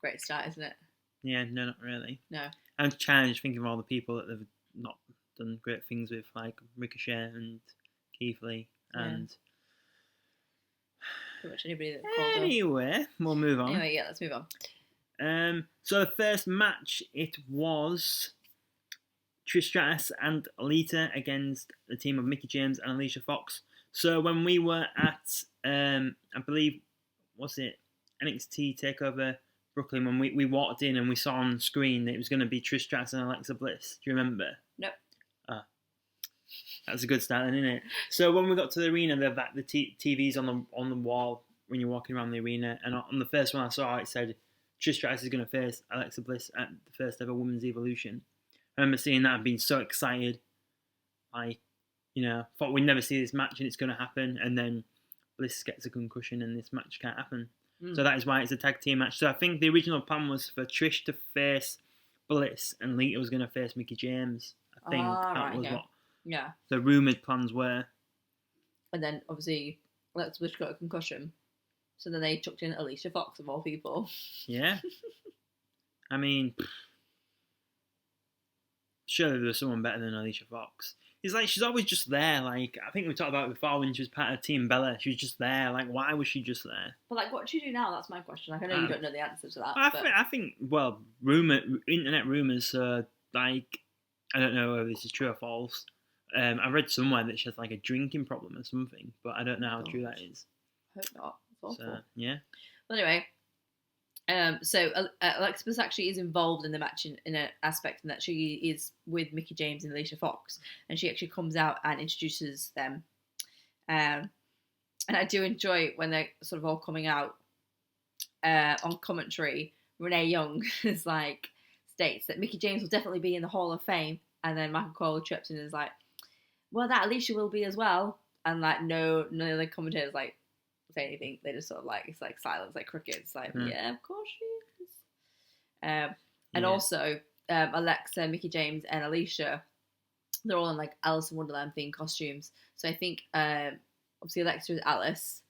great start, isn't it? Yeah, no, not really. No. I'm trying to think of all the people that they've not done great things with, like Ricochet and Keith Lee, and pretty much anybody that called up. Anyway, we'll move on. Anyway, yeah, let's move on. So the first match, it was Trish Stratus and Alita against the team of Mickie James and Alicia Fox. So when we were at, I believe, was it NXT TakeOver Brooklyn, when we walked in and we saw on screen that it was going to be Trish Stratus and Alexa Bliss. Do you remember? Nope. That's a good start then, isn't it? So when we got to the arena, they've like the TVs on the wall when you're walking around the arena, and on the first one I saw, it said Trish Stratus is going to face Alexa Bliss at the first ever Women's Evolution. I remember seeing that and being so excited. Thought we'd never see this match and it's going to happen, and then Bliss gets a concussion and this match can't happen. So that is why it's a tag team match. So I think the original plan was for Trish to face Bliss and Lita was going to face Mickie James. I think that was what the rumoured plans were. And then obviously Alexa Bliss got a concussion. So then they chucked in Alicia Fox of all people. Yeah. I mean, surely there was someone better than Alicia Fox. It's like she's always just there. Like, I think we talked about it before when she was part of Team Bella. She was just there. Like, why was she just there? But like, what does she do now? That's my question. Like, I know you don't know the answer to that. I think internet rumours. Like, I don't know whether this is true or false. I read somewhere that she has like a drinking problem or something, but I don't know how true that is. I hope not. It's awful. So, yeah. Well, anyway. So Alexa Bliss actually is involved in the match in an aspect in that she is with Mickie James and Alicia Fox, and she actually comes out and introduces them. And I do enjoy when they're sort of all coming out on commentary. Renee Young is states that Mickie James will definitely be in the Hall of Fame, and then Michael Cole chips in and is like, "Well, that Alicia will be as well." And none of the commentators say anything. They just sort of it's like silence, like crickets. Yeah, of course she is. And also Alexa, Mickie James, and Alicia, they're all in Alice in Wonderland themed costumes. So I think obviously Alexa is Alice,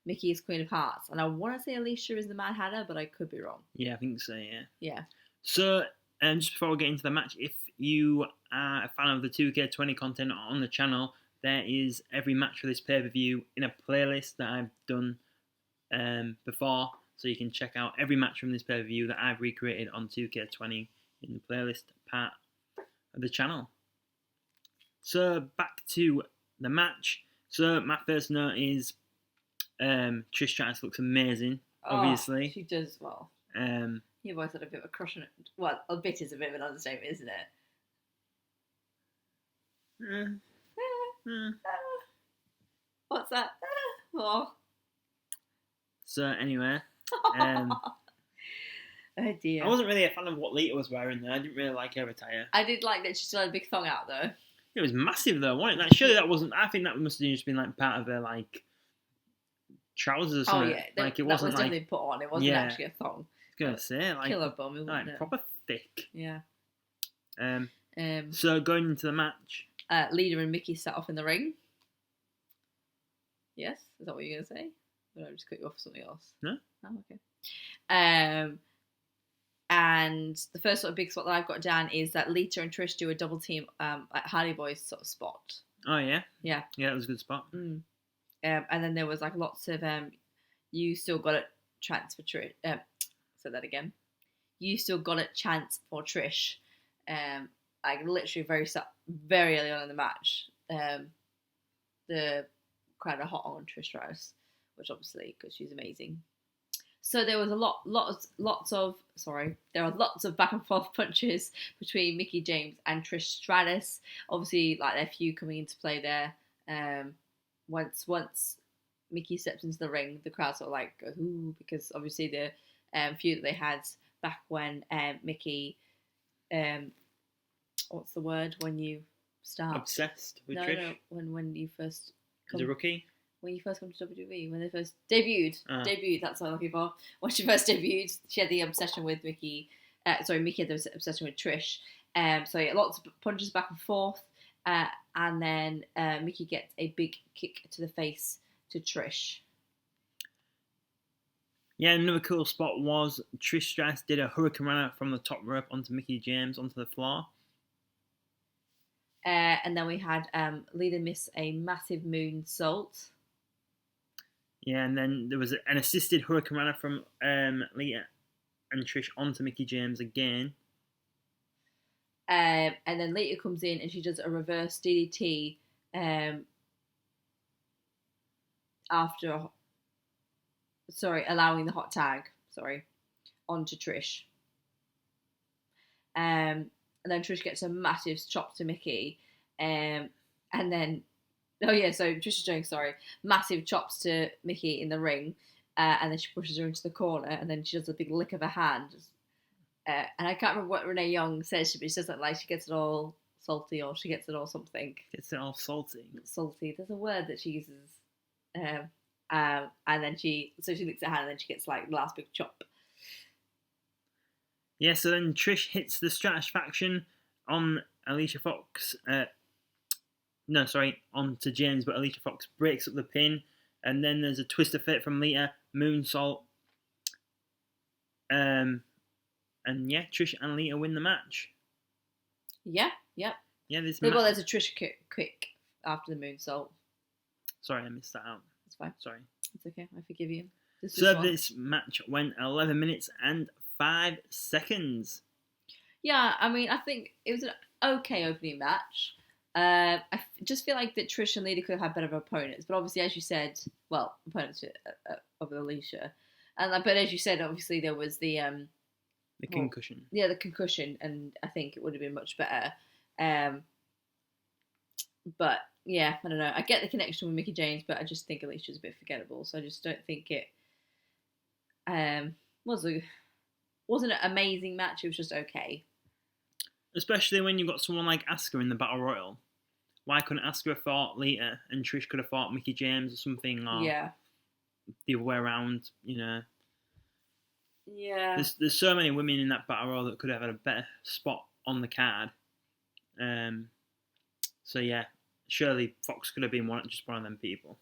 Mickie is Queen of Hearts, and I want to say Alicia is the Mad Hatter, but I could be wrong. Yeah, I think so. Yeah. Yeah. So just before we get into the match, if you are a fan of the 2K20 content on the channel, there is every match for this pay-per-view in a playlist that I've done before. So you can check out every match from this pay-per-view that I've recreated on 2K20 in the playlist part of the channel. So back to the match. So my first note is Trish Stratus looks amazing, obviously. She does well. You've always had a bit of a crush on it. Well, a bit is a bit of an understatement, isn't it? What's that? Oh. So anyway, oh dear. I wasn't really a fan of what Lita was wearing there. I didn't really like her attire. I did like that she still had a big thong out though. It was massive though, wasn't it? Surely that wasn't. I think that must have just been part of her trousers or something. Oh yeah, it wasn't was definitely put on. It wasn't actually a thong. I was gonna say killer bum, wasn't it? Proper thick. Yeah. So going into the match. Lita and Mickie set off in the ring. Yes? Is that what you're going to say? Or did I just cut you off for something else? No. Oh, okay. And the first sort of big spot that I've got down is that Lita and Trish do a double team Hardy Boys sort of spot. Oh, yeah? Yeah. Yeah, it was a good spot. And then there was lots of you still got it chance for Trish. Say that again. You still got it chance for Trish. Literally very early on in the match, the crowd are hot on Trish Stratus, which obviously because she's amazing. So there was there were lots of back and forth punches between Mickie James and Trish Stratus. Obviously, their feud coming into play there. Once Mickie steps into the ring, the crowd sort of goes ooh, because obviously the feud that they had back when Mickie. What's the word when you start? Obsessed with Trish? No, when you first as a rookie? When you first come to WWE, when they first debuted. That's what I'm looking for. When she first debuted, she had the obsession with Mickie. Mickie had the obsession with Trish. So yeah, lots of punches back and forth. And then Mickie gets a big kick to the face to Trish. Yeah, another cool spot was Trish Stratus did a Hurricane Runner from the top rope onto Mickie James onto the floor. And then we had Lita miss a massive moonsault. Yeah, and then there was an assisted Hurricane Runner from Lita and Trish onto Mickie James again. And then Lita comes in and she does a reverse DDT after... allowing the hot tag, onto Trish. And then Trish gets a massive chop to Mickie. And then... so Trish is doing, massive chops to Mickie in the ring. And then she pushes her into the corner. And then she does a big lick of her hand. And I can't remember what Renee Young says, but she doesn't like she gets it all salty or she gets it all something. Gets it all salty. Salty. There's a word that she uses. And then she licks her hand and then she gets like the last big chop. Yeah, so then Trish hits the Stratusfaction on Alicia Fox. Onto James, but Alicia Fox breaks up the pin. And then there's a twist of fate from Lita, moonsault. And yeah, Trish and Lita win the match. Yeah, yep. Yeah, there's a Trish quick after the moonsault. Sorry, I missed that out. It's fine. Sorry. It's okay, I forgive you. This match went 11 minutes and 5 seconds. Yeah, I mean, I think it was an okay opening match. I just feel like that Trish and Lita could have had better opponents, but obviously, as you said, opponents of Alicia, but as you said, obviously there was the concussion. Yeah, the concussion, and I think it would have been much better. But yeah, I don't know. I get the connection with Mickie James, but I just think Alicia's a bit forgettable. So I just don't think it wasn't an amazing match. It was just okay. Especially when you've got someone like Asuka in the Battle Royal. Why couldn't Asuka have fought Lita and Trish could have fought Mickie James or something? Or the other way around, Yeah. There's so many women in that Battle Royal that could have had a better spot on the card. So yeah, surely Fox could have been just one of them people.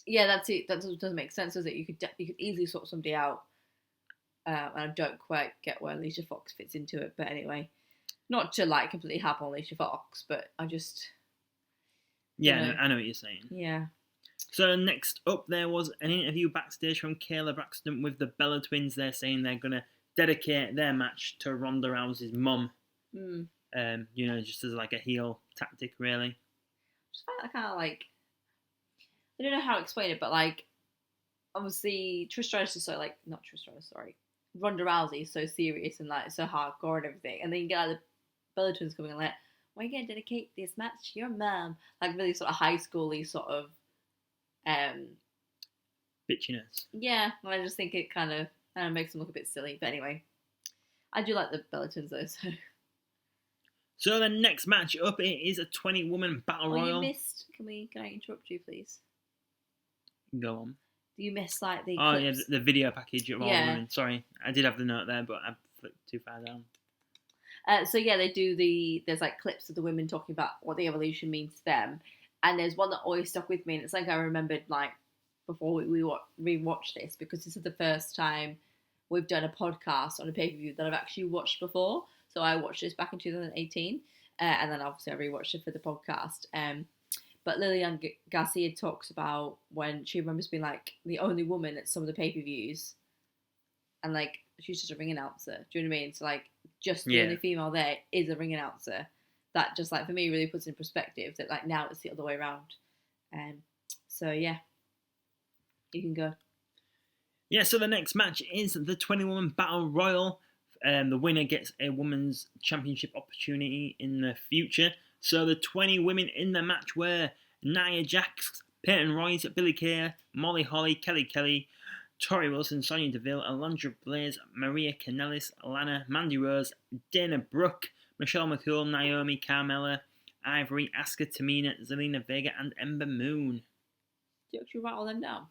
Yeah, that's it. That doesn't make sense, does it? You could easily sort somebody out. And I don't quite get where Alicia Fox fits into it, but anyway. Not to like completely harp on Alicia Fox, but I just... Yeah, I know what you're saying. Yeah. So next up there was an interview backstage from Kayla Braxton with the Bella Twins. They're saying they're going to dedicate their match to Ronda Rousey's mum. Just as like a heel tactic, really. Just find that kind of like... I don't know how to explain it, but like... Obviously, Trish Stratus is not Trish Stratus, sorry. Ronda Rousey is so serious and like so hardcore and everything. And then you get like the Bella Twins coming and like, why are you going to dedicate this match to your mum? Like really sort of high schooly sort of... bitchiness. Yeah, I just think it kind of makes them look a bit silly. But anyway, I do like the Bella Twins though. So the next match up is a 20-woman battle royal. You missed. Can I interrupt you, please? Go on. Do you miss like the? Oh clips? Yeah, the video package of all the women. Sorry, I did have the note there, but I flipped too far down. So yeah, they do there's like clips of the women talking about what the evolution means to them, and there's one that always stuck with me, and it's like I remembered like before we rewatched this because this is the first time we've done a podcast on a pay-per-view that I've actually watched before. So I watched this back in 2018, and then obviously I rewatched it for the podcast. But Lilian Garcia talks about when she remembers being like the only woman at some of the pay-per-views, and like she's just a ring announcer. Do you know what I mean? So like just the only female there is a ring announcer. That just like for me really puts in perspective that like now it's the other way around. So yeah, you can go. Yeah, so the next match is the 20-woman battle royal. The winner gets a women's championship opportunity in the future. So the 20 women in the match were Nia Jax, Peyton Royce, Billie Kay, Molly Holly, Kelly Kelly, Tori Wilson, Sonya Deville, Alundra Blaze, Maria Kanellis, Lana, Mandy Rose, Dana Brooke, Michelle McCool, Naomi, Carmella, Ivory, Asuka, Tamina, Zelina Vega, and Ember Moon. Do you actually write all them down?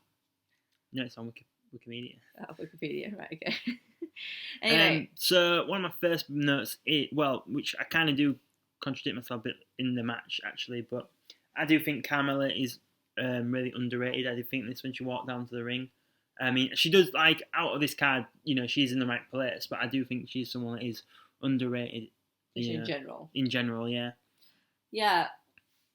No, it's on Wikipedia. Oh, Wikipedia, right, okay. Anyway. So one of my first notes, which I kind of do contradict myself a bit in the match, actually, but I do think Carmella is really underrated. I do think this when she walked down to the ring. I mean, she does, like, out of this card, she's in the right place, but I do think she's someone that is underrated. In general. In general, yeah. Yeah.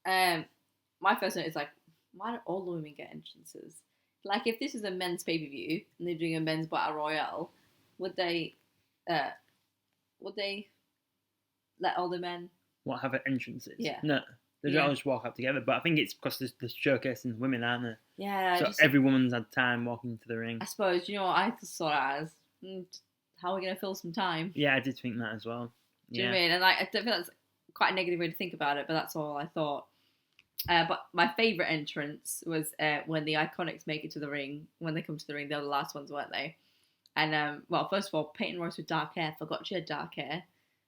My first note is, like, why don't all the women get entrances? Like, if this is a men's pay-per-view and they're doing a men's battle royale, would they let all the men... What, have entrances? Yeah. No. They all just walk up together. But I think it's because they're showcasing women, aren't they? Yeah. So every woman's had time walking into the ring. I suppose, what I saw it as? How are we going to fill some time? Yeah, I did think that as well. Do you know what I mean? And I don't feel that's quite a negative way to think about it, but that's all I thought. But my favourite entrance was when the Iconics make it to the ring. When they come to the ring, they were the last ones, weren't they? And, well, first of all, Peyton Royce with dark hair. Forgot she had dark hair,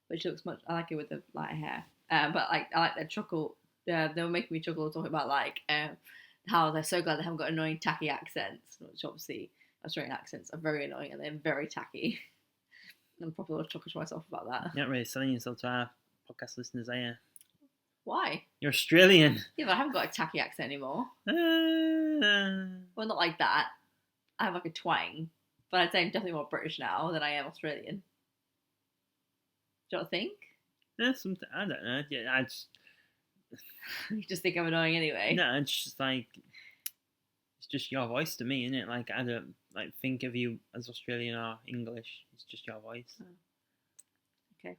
which looks much... I like it with the lighter hair. But, I like that chuckle. They were making me chuckle talking about, how they're so glad they haven't got annoying, tacky accents, which obviously Australian accents are very annoying and they're very tacky. I'm probably chuckle to myself about that. You're not really selling yourself to our podcast listeners, are you? Why? You're Australian. Yeah, but I haven't got a tacky accent anymore. Well, not like that. I have like a twang, but I'd say I'm definitely more British now than I am Australian. Do you not think? Yeah, I don't know. Yeah, You just think I'm annoying anyway. No, it's just like it's just your voice to me, isn't it? Like I don't think of you as Australian or English. It's just your voice. Oh. Okay.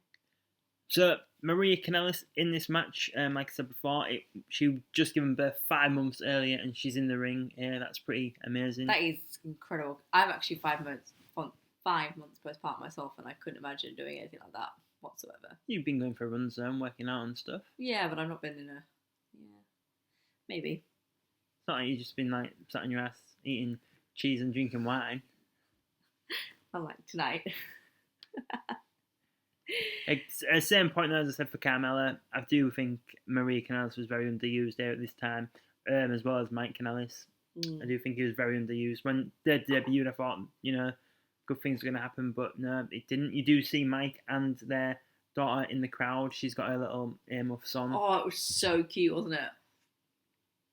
So Maria Kanellis in this match, like I said before, she just given birth 5 months earlier, and she's in the ring. Yeah, that's pretty amazing. That is incredible. I'm actually 5 months postpartum myself, and I couldn't imagine doing anything like that whatsoever. You've been going for runs though, and working out and stuff. Yeah, but I've not been in a... Yeah. Maybe. It's not like you've just been like sat on your ass eating cheese and drinking wine. Unlike tonight. Same point as I said for Carmella. I do think Maria Kanellis was very underused there at this time, as well as Mike Kanellis. I do think he was very underused. When they debuted, I thought, good things were going to happen, but no, it didn't. You do see Mike and their daughter in the crowd. She's got her little earmuffs on. Oh, it was so cute, wasn't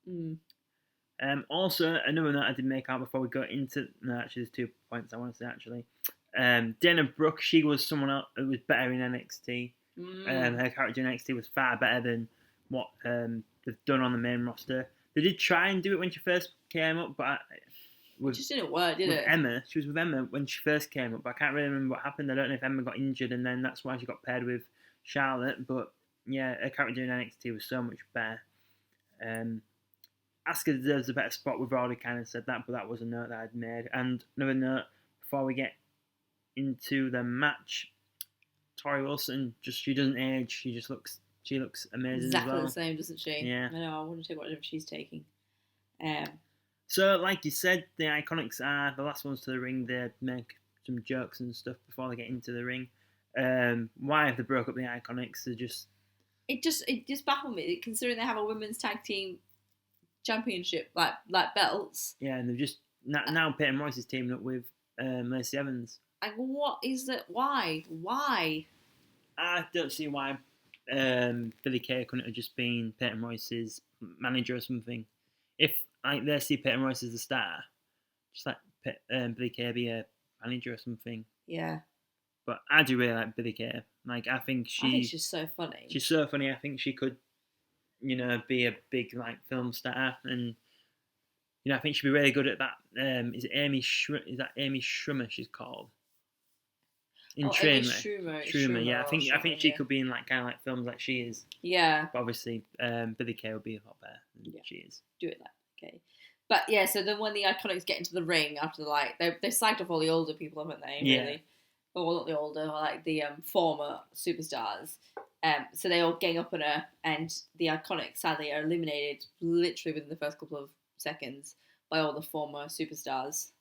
it? Also, another note I did make out before we go into... No, actually, there's 2 points I want to say, actually. Dana Brooke, she was someone else who was better in NXT. Her character in NXT was far better than what they've done on the main roster. They did try and do it when she first came up, but it just didn't work, did it? Emma, she was with Emma when she first came up, but I can't really remember what happened. I don't know if Emma got injured and then that's why she got paired with Charlotte. But yeah, her character in NXT was so much better. Asuka deserves a better spot. We've already kind of said that, but that was a note that I'd made. And another note before we get into the match, Tori Wilson, she doesn't age. She looks amazing exactly as well. The same, doesn't she? Yeah. I know. I want to take whatever she's taking. So, like you said, the Iconics are the last ones to the ring. They make some jokes and stuff before they get into the ring. Why have they broke up the Iconics? It just baffled me, considering they have a women's tag team championship, like belts. Yeah, and they've just now Peyton Royce is teaming up with Lacey Evans. Like, what is that? Why? I don't see why Billy Kay couldn't have just been Peyton Royce's manager or something. If they see Peyton Royce as the star, just let Billy Kay be a manager or something. Yeah. But I do really like Billy Kay. I think she's so funny. She's so funny. I think she could, be a big film star, and I think she'd be really good at that. Is it Amy? Is that Amy Schumer? She's called. Amy Schumer. Yeah, I think she could be in kind of films like she is. Yeah. But obviously, Billy Kay would be a lot better than she is. Do it okay. But yeah, so then when the Iconics get into the ring after they psyched off all the older people, haven't they? Yeah. Really? Well, not the older, the former superstars. So they all gang up on her, and the Iconics sadly are eliminated literally within the first couple of seconds by all the former superstars.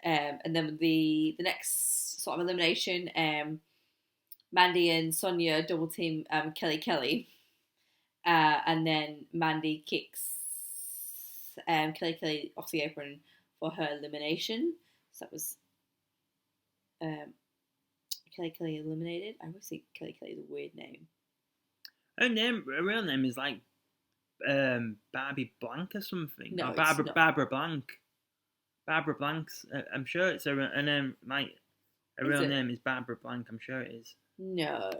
And then the next sort of elimination, Mandy and Sonya double team Kelly, and then Mandy kicks Kelly off the apron for her elimination. So that was Kelly eliminated. I always think Kelly is a weird name. Her real name is Barbie Blank or something. No, or Barbara Blank. Barbara Blank's. I'm sure it's a name. Like a real name is Barbara Blank. I'm sure it is. No.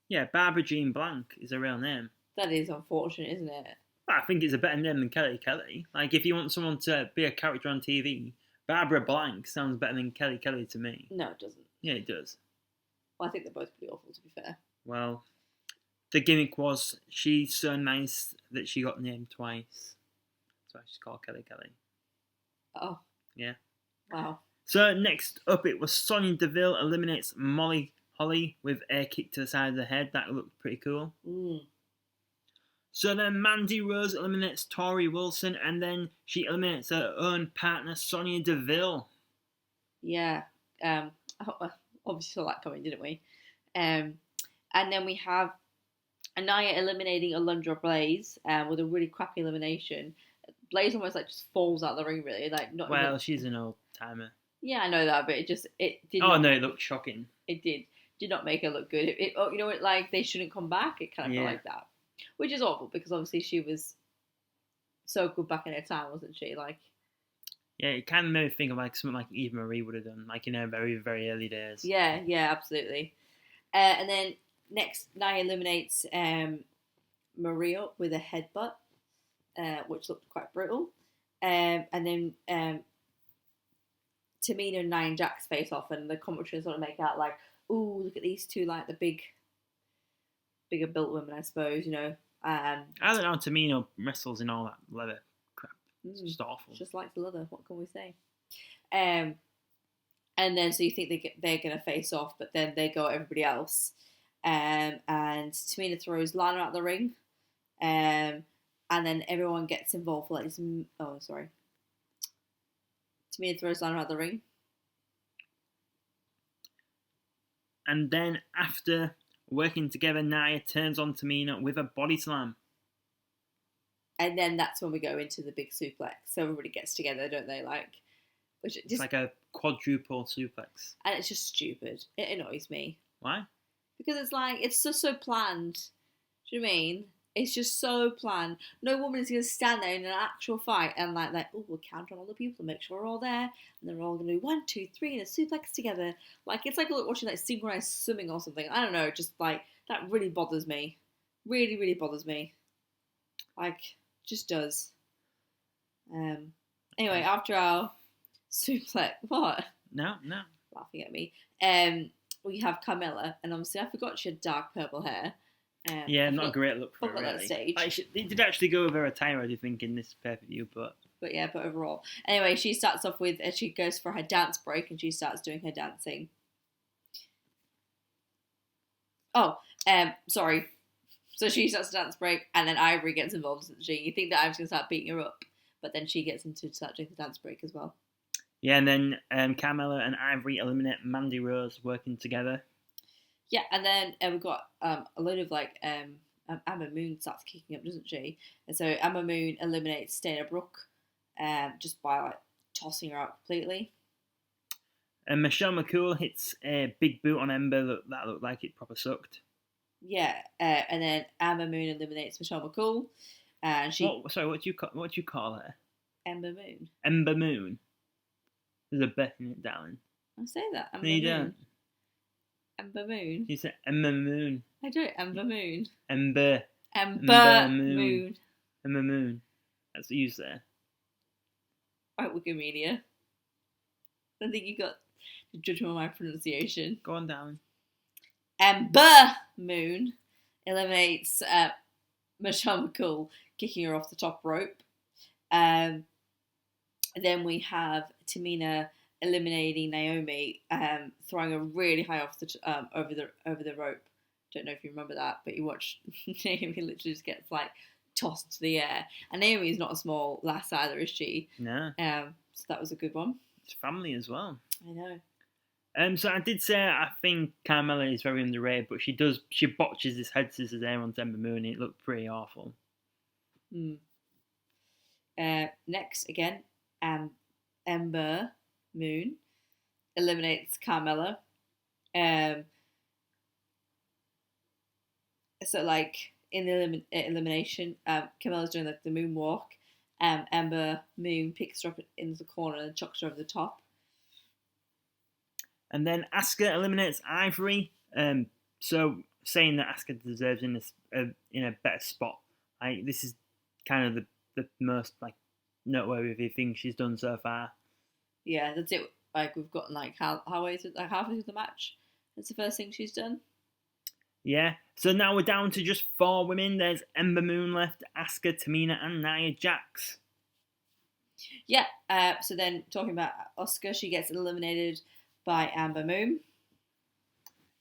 Yeah, Barbara Jean Blank is a real name. That is unfortunate, isn't it? Well, I think it's a better name than Kelly Kelly. Like, if you want someone to be a character on TV, Barbara Blank sounds better than Kelly Kelly to me. No, it doesn't. Yeah, it does. Well, I think they're both pretty awful, to be fair. Well, the gimmick was she's so nice that she got named twice. So she's called Kelly Kelly. Oh. Yeah. Wow. So next up, it was Sonya Deville eliminates Molly Holly with a kick to the side of the head. That looked pretty cool. So then Mandy Rose eliminates Tori Wilson, and then she eliminates her own partner, Sonya Deville. Yeah. Obviously saw that coming, didn't we? And then we have Anaya eliminating Alundra Blaze with a really crappy elimination. Blaze almost like just falls out of the ring, really. Like not. Well, even... she's an old timer. Yeah, I know that, but it did. Oh no, it looked shocking. It did not make her look good. You know, like they shouldn't come back. It kind of felt like that, which is awful because obviously she was so good back in her time, wasn't she? Like. Yeah, it kind of made me think of like something like Eve Marie would have done, like in her very, very early days. Yeah, absolutely. And then next, Nia eliminates Maria with a headbutt, which looked quite brutal. And then Tamina and Nia and Jax face off, and the commentary sort of make out like, "Ooh, look at these two, like the bigger built women, I suppose." You know. I don't know. Tamina wrestles in all that leather. It's just awful. Just like the leather. What can we say? And then so you think they're going to face off, but then they go at everybody else. And Tamina throws Lana out the ring. And then everyone gets involved for like this. Oh, sorry. Tamina throws Lana out the ring. And then after working together, Nia turns on Tamina with a body slam. And then that's when we go into the big suplex. So everybody gets together, don't they? Like, it's like a quadruple suplex. And it's just stupid. It annoys me. Why? Because it's like, it's just so planned. Do you know what I mean? It's just so planned. No woman is going to stand there in an actual fight and like oh, we'll count on all the people, make sure we're all there. And they're all going to do 1, 2, 3 in a suplex together. Like, it's like watching like synchronized swimming or something. I don't know. Just like, that really bothers me. Really, really bothers me. Like... just does. Anyway, after our suplex, what? No. Laughing at me. We have Carmella, and obviously I forgot she had dark purple hair. Yeah, not a great look for her, really. That stage. Like, they did actually go with her attire, I do think, in this pay-per-view, but overall. Anyway, she starts off with, she goes for her dance break, and she starts doing her dancing. Oh, sorry. So she starts a dance break, and then Ivory gets involved, doesn't she? You think that Ivory's going to start beating her up, but then she gets into start doing the dance break as well. Yeah, and then Carmella and Ivory eliminate Mandy Rose working together. Yeah, and then we've got a load of like Emma Moon starts kicking up, doesn't she? And so Emma Moon eliminates Dana Brooke just by like tossing her out completely. And Michelle McCool hits a big boot on Ember that looked like it proper sucked. Yeah, and then Ember Moon eliminates Michelle McCool, and she. What do you call her? Ember Moon. Ember Moon. There's a bet in it, darling. I say that. Ember no, you Moon. don't. Ember Moon. You said Ember Moon. I don't. Ember Moon. Ember Moon. Ember Moon. That's what you say. Right, Wikimedia. I think you got to judge on my pronunciation. Go on, darling. Ember Moon eliminates Michelle McCool, kicking her off the top rope. Then we have Tamina eliminating Naomi, throwing her really high off the over the rope. Don't know if you remember that, but you watch Naomi literally just gets like tossed to the air. And Naomi is not a small lass either, is she? No. So that was a good one. It's family as well. I know. So I did say I think Carmella is very underrated, but she botches this head scissors there on Ember Moon. It looked pretty awful. Next again, Ember Moon eliminates Carmella. So like in the elimination, Carmella's doing like the moonwalk, Ember Moon picks her up into the corner and chucks her over the top. And then Asuka eliminates Ivory. So saying that Asuka deserves in a better spot. This is kind of the most noteworthy thing she's done so far. Yeah, that's it. We've gotten halfway through the match. That's the first thing she's done. Yeah. So now we're down to just 4 women. There's Ember Moon left, Asuka, Tamina, and Nia Jax. Yeah. So then talking about Asuka, she gets eliminated by Ember Moon.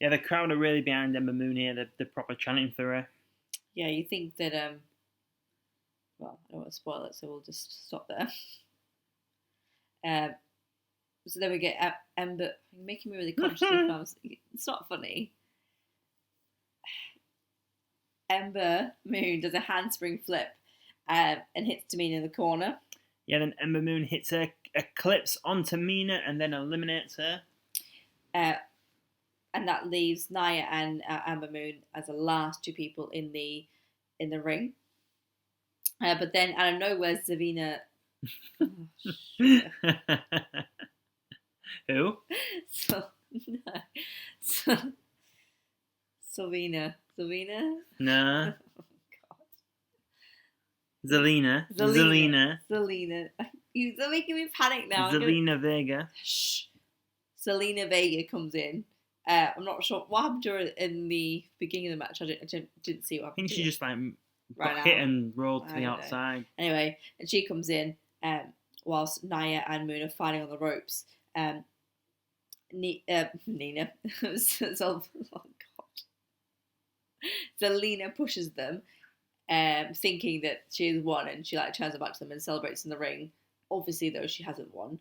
Yeah, the crowd are really behind Ember Moon here. They're proper chanting for her. Yeah, you think that well, I don't want to spoil it, so we'll just stop there. So then we get Ember. You're making me really conscious of it's not funny. Ember Moon does a handspring flip and hits Tamina in the corner. Yeah, then Ember Moon hits a clips on Tamina and then eliminates her. And that leaves Nia and Ember Moon as the last 2 people in the ring. But then out of nowhere, Zavina. Who? Savina. No. Oh, God. Zelina. You're making me panic now. Zelina Vega. Shh. Zelina Vega comes in. I'm not sure what happened to her in the beginning of the match. I didn't see what happened. I think she just got Right hit and rolled to the outside. Anyway, and she comes in whilst Nia and Moon are fighting on the ropes. Nina. Oh, God. Zelina pushes them, thinking that she has won, and she turns her back to them and celebrates in the ring. Obviously, though, she hasn't won.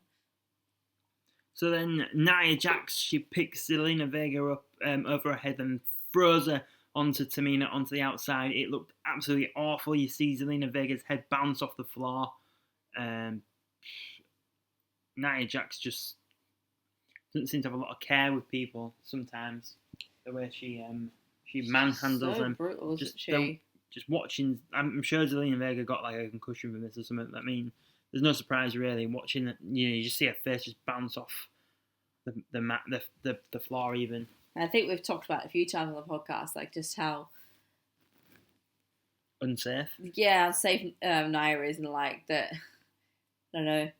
So then Nia Jax, she picks Zelina Vega up over her head and throws her onto Tamina onto the outside. It looked absolutely awful. You see Zelina Vega's head bounce off the floor. Nia Jax just doesn't seem to have a lot of care with people sometimes. The way she manhandles them. Brutal, just she? Just watching. I'm sure Zelina Vega got a concussion from this or something. I mean, there's no surprise really watching it. You just see her face just bounce off the floor even. I think we've talked about it a few times on the podcast, just how unsafe. Yeah, unsafe Nia is, and that. I don't know.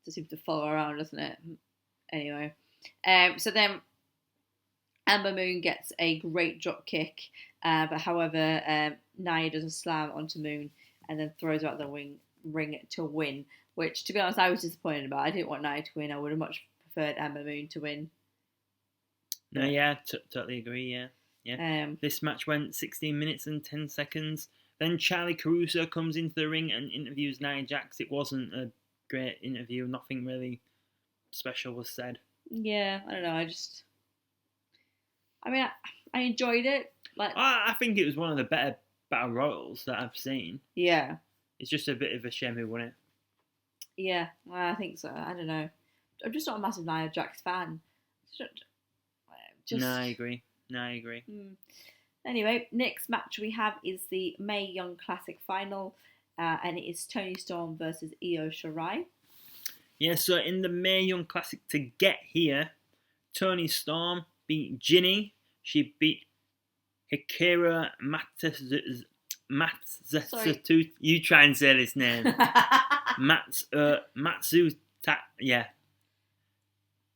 Just seems to follow around, doesn't it? Anyway, so then Ember Moon gets a great drop kick, but however, Nia does a slam onto Moon and then throws her out the ring to win. Which, to be honest, I was disappointed about. I didn't want Nia to win. I would have much preferred Ember Moon to win. No, yeah, totally agree. Yeah. This match went 16 minutes and 10 seconds. Then Charlie Caruso comes into the ring and interviews Nia Jax. It wasn't a great interview. Nothing really special was said. Yeah, I don't know. I enjoyed it. I think it was one of the better battle royals that I've seen. Yeah. It's just a bit of a shame who won it. Yeah, I think so. I don't know. I'm just not a massive Nia Jax fan. No, I agree. Anyway, next match we have is the Mae Young Classic Final, and it is Toni Storm versus Io Shirai. Yeah, so in the Mae Young Classic to get here, Toni Storm beat Ginny. She beat Hikaru Matsutu. You try and say this name. Matsu. Yeah.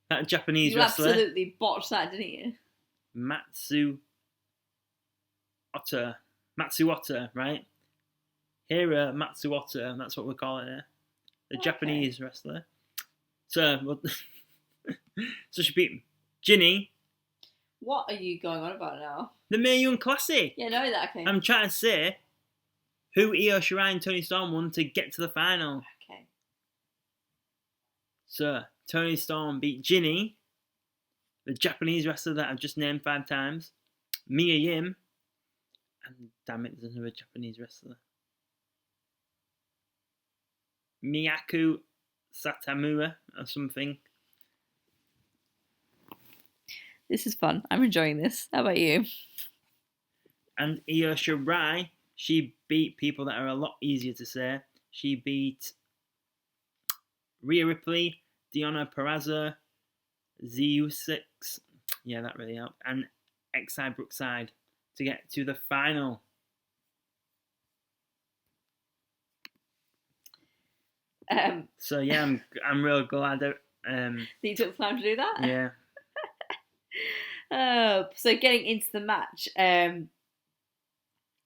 That Japanese wrestler. You absolutely botched that, didn't you? Matsuotta, right? Hira Matsuotta, that's what we're calling her. The Japanese wrestler. So she beat Ginny. What are you going on about now? The Mae Young Classic. Yeah, no, that okay. I'm trying to say who Io Shirai and Toni Storm won to get to the final. Okay. So Toni Storm beat Ginny, the Japanese wrestler that I've just named 5 times, Mia Yim, and damn it, there's another Japanese wrestler. Miyaku Satamura or something. This is fun. I'm enjoying this. How about you? And Io Shirai, she beat people that are a lot easier to say. She beat Rhea Ripley, Deonna Purrazzo, Z6, yeah, that really helped, and X-Side Brookside to get to the final. So yeah, I'm real glad that you took the time to do that. Yeah. So getting into the match, Io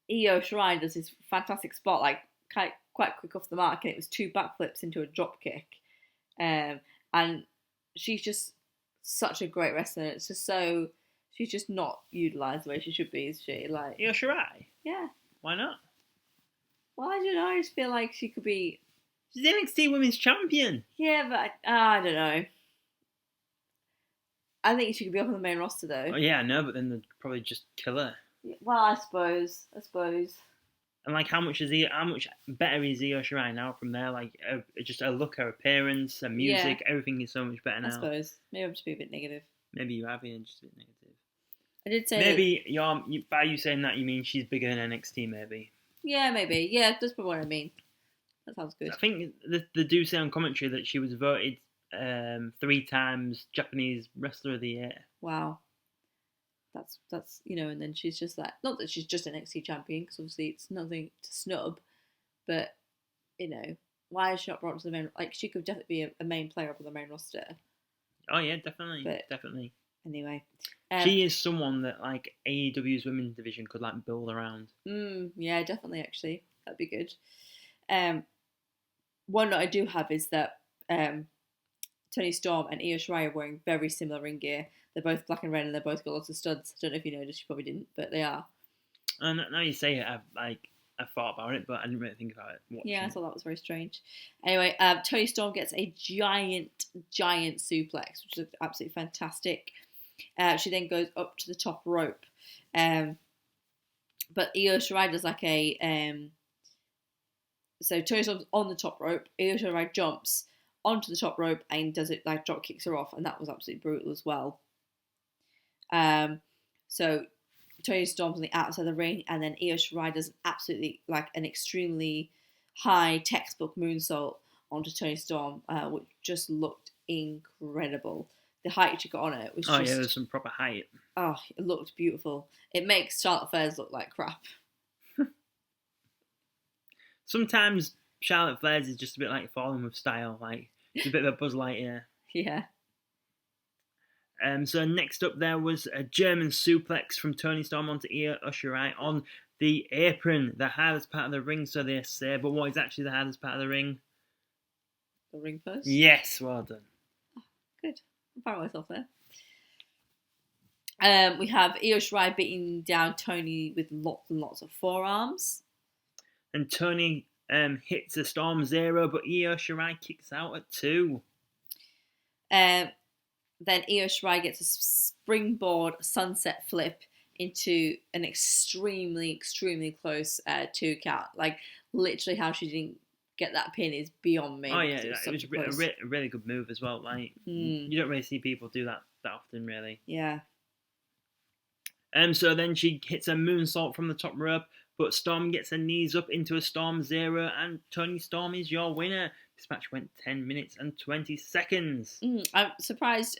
Shirai does this fantastic spot, like quite quick off the mark, and it was 2 backflips into a drop kick, and she's just such a great wrestler. It's just so she's just not utilised the way she should be, is she? Like Io Shirai? Yeah. Why not? Well, I don't know. I just feel like she could be. She's NXT Women's Champion. Yeah, but I don't know. I think she could be up on the main roster though. Oh yeah, I know, but then they'd probably just kill her. Well, I suppose. And like, how much better is Io Shirai now from there? Like, just her look, her appearance, her music, everything is so much better now. I suppose. Maybe I'm just being a bit negative. Maybe you have been just a bit negative. I did say maybe by you saying that, you mean she's bigger than NXT, maybe. Yeah, maybe. Yeah, that's probably what I mean. That sounds good. I think they do say on commentary that she was voted 3 times Japanese Wrestler of the Year. Wow. That's and then she's just like, not that she's just an NXT champion, because obviously it's nothing to snub, but why is she not brought to the main? Like, she could definitely be a main player up on the main roster. Oh yeah, definitely. Anyway, she is someone that like AEW's women's division could like build around. Yeah, definitely. Actually, that'd be good. One that I do have is that Toni Storm and Io Shirai are wearing very similar ring gear. They're both black and red, and they've both got lots of studs. I don't know if you noticed, you probably didn't, but they are. And now you say it, I thought about it, but I didn't really think about it. Yeah, I thought that was very strange. Anyway, Toni Storm gets a giant suplex, which is absolutely fantastic. She then goes up to the top rope. But Io Shirai does like a... so Toni Storm's on the top rope. Io Shirai jumps onto the top rope and does it, like, drop kicks her off, and that was absolutely brutal as well. So Toni Storm's on the outside of the ring, and then Io Shirai does an extremely high textbook moonsault onto Toni Storm, which just looked incredible. The height she got on it was yeah, there's some proper height. Oh, it looked beautiful. It makes Charlotte Flair's look like crap. Sometimes Charlotte Flair's is just a bit like falling with style, like it's a bit of a Buzz Lightyear. Yeah. So next up there was a German suplex from Toni Storm onto Io Shirai on the apron, the hardest part of the ring, so they say. But what is actually the hardest part of the ring? The ring post? Yes, well done. Oh, good. I'm proud of myself there. We have Io Shirai beating down Toni with lots and lots of forearms. And Toni hits a Storm 0, but Io Shirai kicks out at 2. Then Io Shirai gets a springboard sunset flip into an extremely, extremely close 2 count. Like, literally how she didn't get that pin is beyond me. Oh yeah, it was a really good move as well. Like, you don't really see people do that often, really. Yeah. So then she hits a moonsault from the top rope, but Storm gets her knees up into a Storm 0, and Toni Storm is your winner. This match went 10 minutes and 20 seconds. I'm surprised.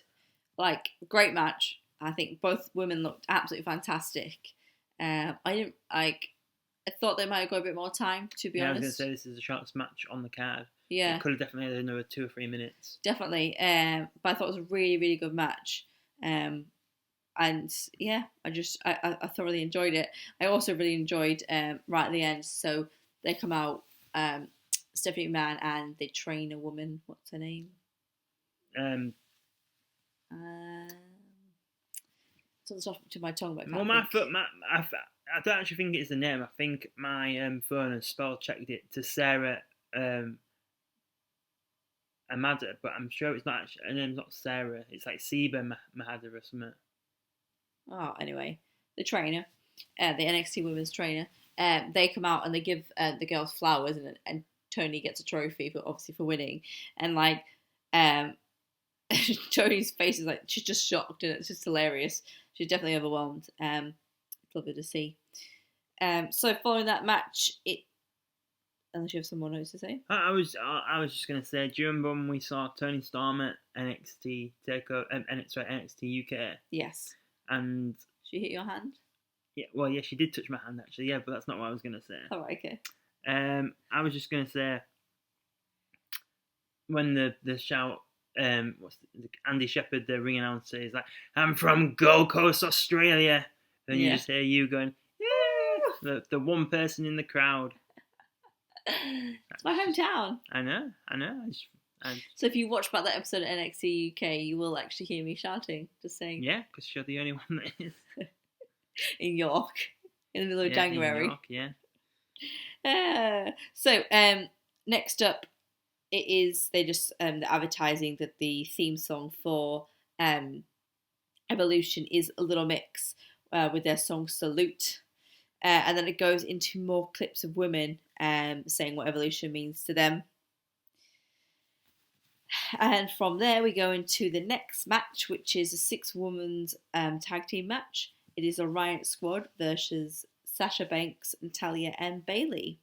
Like, great match. I think both women looked absolutely fantastic. I thought they might have got a bit more time, to be honest. I was going to say, this is the shortest match on the card. Yeah. It could have definitely had another 2 or 3 minutes. Definitely. But I thought it was a really, really good match. And yeah, I thoroughly enjoyed it. I also really enjoyed right at the end. So they come out, Stephanie McMahon, and they train a woman. What's her name? It's on the top of my tongue, but I don't actually think it's the name. I think my phone has spell checked it to Sarah Amada, but I'm sure it's not actually, her name's not Sarah. It's like Seba Mahada or something. Oh, anyway, the trainer, the NXT Women's trainer, they come out and they give the girls flowers, and Toni gets a trophy, but obviously for winning, and like Toni's face is like, she's just shocked, and it's just hilarious. She's definitely overwhelmed. It's lovely to see. So following that match, unless you have some more notes to say. I was just gonna say, do you remember when we saw Tony Storm at NXT Takeover, NXT UK? Yes. And she hit your hand? Yeah, well, yeah, she did touch my hand actually. Yeah, but that's not what I was gonna say. Oh, okay. I was just gonna say when the shout, Andy Shepherd, the ring announcer, is like, "I'm from Gold Coast, Australia," and you just hear you going, "Yeah!" The one person in the crowd. It's my hometown. I know. So if you watch back that episode of NXT UK, you will actually hear me shouting, just saying. Yeah, because you're the only one that is. In York, in the middle of January. In York, So next up, it is they're advertising that the theme song for Evolution is a little mix with their song Salute, and then it goes into more clips of women saying what Evolution means to them. And from there, we go into the next match, which is a 6-women's tag team match. It is a Riot Squad versus Sasha Banks, Natalya, and Bayley.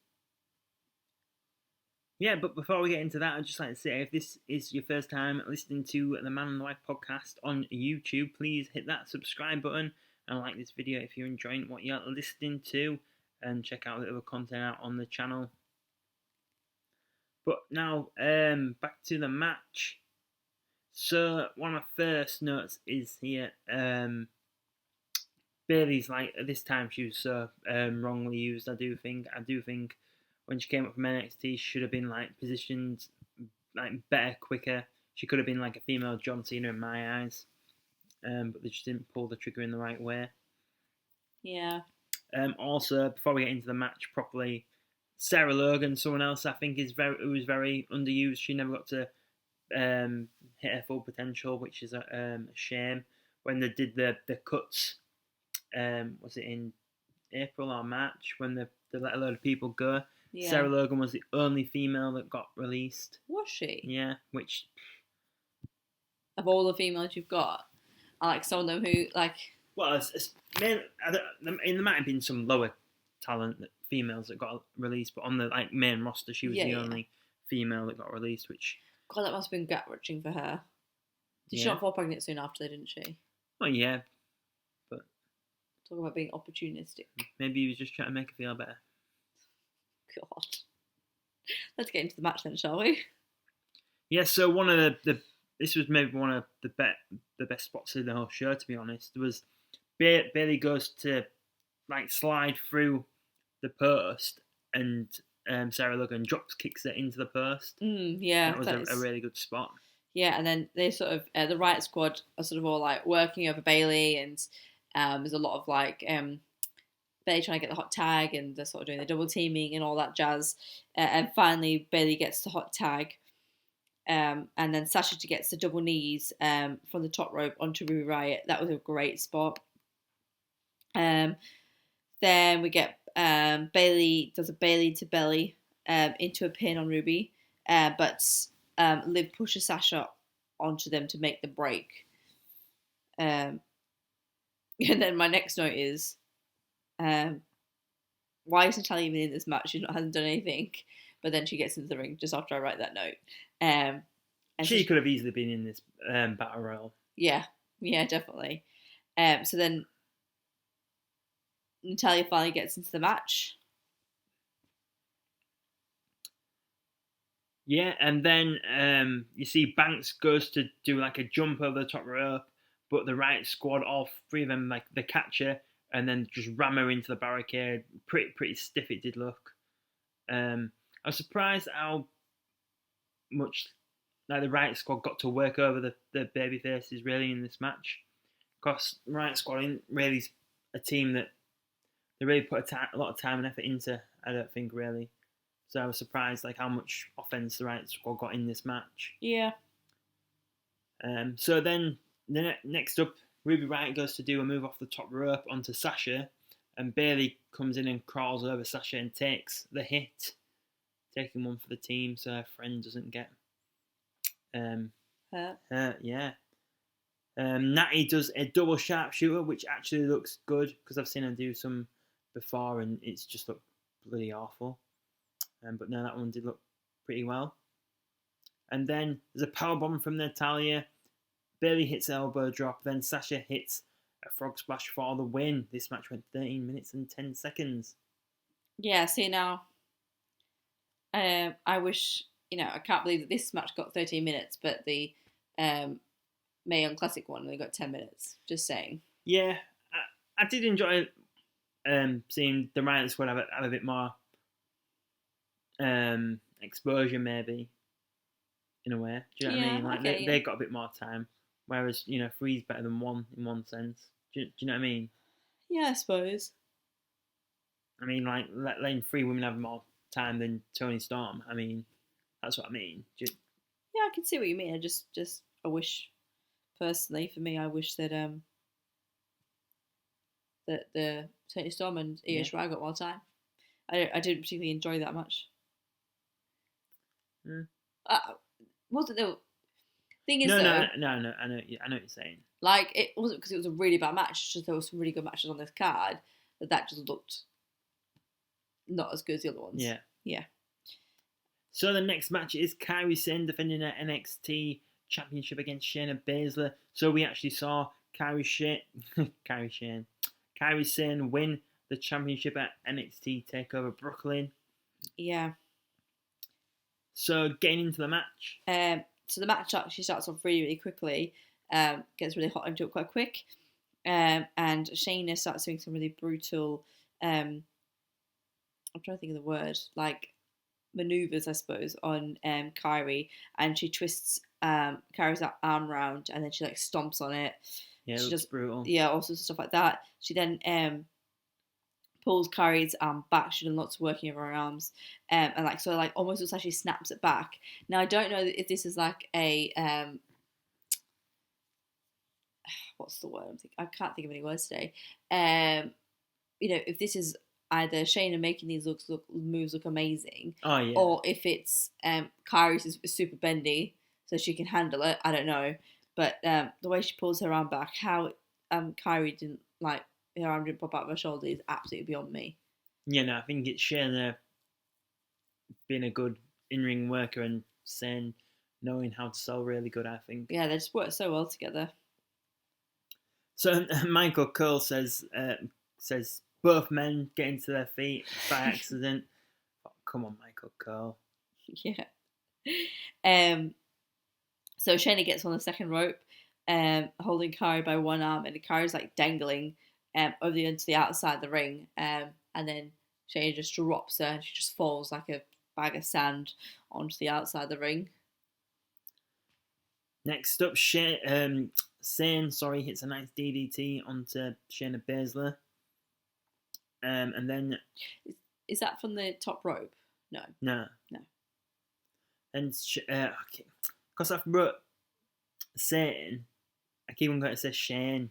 Yeah, but before we get into that, I'd just like to say, if this is your first time listening to the Man and the Wife podcast on YouTube, please hit that subscribe button and like this video if you're enjoying what you're listening to, and check out the other content out on the channel. But now, back to the match. So, one of my first notes is here, Bayley's like, at this time she was so wrongly used. I do think when she came up from NXT, she should have been like positioned like better, quicker. She could have been like a female John Cena in my eyes, but they just didn't pull the trigger in the right way. Yeah. Also, before we get into the match properly, Sarah Logan, someone else I think who was very underused. She never got to hit her full potential, which is a shame. When they did the cuts. Was it in April or March when they let a load of people go? Yeah. Sarah Logan was the only female that got released. Was she? Yeah, which... Of all the females you've got, I like some of them who, like... Well, there might have been some lower talent females that got released, but on the main roster, she was the only female that got released, which... God, that must have been gut-wrenching for her. Did she not fall pregnant soon after, didn't she? Well, yeah. Talk about being opportunistic. Maybe he was just trying to make her feel better. God. Let's get into the match then, shall we? Yeah, so one of this was maybe one of the best spots of the whole show, to be honest. There was Bayley goes to slide through the post, and Sarah Logan kicks it into the post. Yeah, that was a really good spot. Yeah, and then they sort of the Riot Squad are sort of all working over Bayley, and there's a lot of Bayley trying to get the hot tag, and they're sort of doing the double teaming and all that jazz. And finally, Bayley gets the hot tag, and then Sasha gets the double knees from the top rope onto Ruby Riott. That was a great spot. Then we get Bayley does a Bayley to belly into a pin on Ruby, but Liv pushes Sasha onto them to make the break. And then my next note is, why is Natalya even in this match? She hasn't done anything. But then she gets into the ring just after I write that note. And she could have easily been in this Battle Royal. Yeah, definitely. So then Natalya finally gets into the match. Yeah, and then you see Banks goes to do a jump over the top rope, but the Riot Squad, all three of them, they catch her and then just ram her into the barricade. Pretty stiff it did look. I was surprised how much the Riot Squad got to work over the baby faces really in this match. Because Riot Squad isn't really a team that they really put a lot of time and effort into, I don't think, really. So I was surprised how much offense the Riot Squad got in this match. Yeah. So then next up, Ruby Riott goes to do a move off the top rope onto Sasha, and Bayley comes in and crawls over Sasha and takes the hit, taking one for the team so her friend doesn't get hurt. Yeah. Natty does a double sharpshooter, which actually looks good because I've seen her do some before and it's just looked bloody awful. But no, that one did look pretty well. And then there's a powerbomb from Natalya. Bayley hits an elbow drop. Then Sasha hits a frog splash for the win. This match went 13 minutes and 10 seconds. Yeah, see now, I wish, I can't believe that this match got 13 minutes, but the Mae Young Classic one only got 10 minutes. Just saying. Yeah, I did enjoy seeing the Riot Squad have a bit more exposure, maybe, in a way. Do you know what I mean? Like they got a bit more time, whereas three's better than one in one sense. Do you know what I mean? Yeah, I suppose. I mean, like letting three women have more time than Toni Storm. I mean, that's what I mean. Yeah, I can see what you mean. I wish, personally, for me, I wish that that the Toni Storm and Io Shirai got more time. I didn't particularly enjoy that much. Wasn't the thing is no, I know what you're saying. Like, it wasn't because it was a really bad match. It's just there were some really good matches on this card that just looked not as good as the other ones. Yeah. So the next match is Kairi Sane defending her NXT Championship against Shayna Baszler. So we actually saw Kairi Sane win the championship at NXT TakeOver Brooklyn. Yeah. So getting into the match. So the match actually starts off really, really quickly. Gets really hot into it quite quick. And Shayna starts doing some really brutal, I'm trying to think of the word, like maneuvers, I suppose, on Kairi. And she twists Kairi's arm round and then she like stomps on it. Yeah, she looks brutal. Yeah, all sorts of stuff like that. She then pulls Kairi's arm back. She does lots of working over her arms, and almost looks like she snaps it back. Now I don't know if this is like a what's the word? I can't think of any words today. If this is either Shayna making these moves look amazing, or if it's Kairi's is super bendy so she can handle it. I don't know, but the way she pulls her arm back, how Kairi didn't like. Her arm didn't pop out of her shoulder is absolutely beyond me. Yeah, no, I think it's Shayna being a good in-ring worker and Sane knowing how to sell really good, I think. Yeah, they just work so well together. So Michael Cole says both men getting to their feet by accident. Oh, come on, Michael Cole. Yeah. So Shayna gets on the second rope, holding Kairi by one arm, and Kairi's like dangling over into the outside of the ring, and then Shayna just drops her and she just falls like a bag of sand onto the outside of the ring. Next up, Sane hits a nice DDT onto Shayna Baszler, and then is that from the top rope? No. And because I've wrote Sane, I keep on going to say Shane.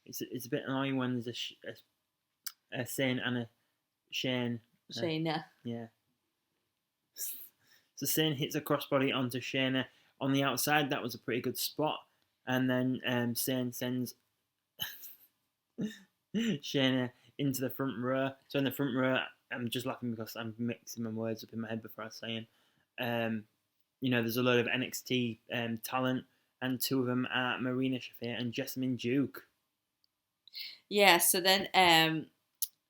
It's a bit annoying when there's a Sane and a Shane. Shayna. Yeah. So Sane hits a crossbody onto Shayna on the outside. That was a pretty good spot. And then Sane sends Shayna into the front row. So in the front row, I'm just laughing because I'm mixing my words up in my head before I say them. There's a load of NXT talent, and two of them are Marina Shafir and Jessamine Duke. Yeah, so then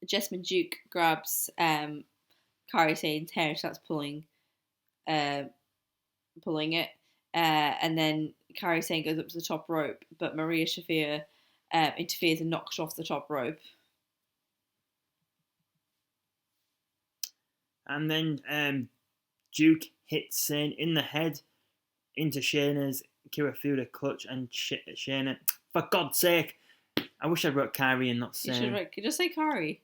Jessamine Duke grabs Kairi Sane's hair and starts pulling it. And then Kairi Sane goes up to the top rope, but Maria Shafir interferes and knocks her off the top rope. And then Duke hits Sane in the head into Shayna's Kirifuda clutch, and Shayna, for God's sake, I wish I wrote Kairi and not Sane. You should just say Kairi.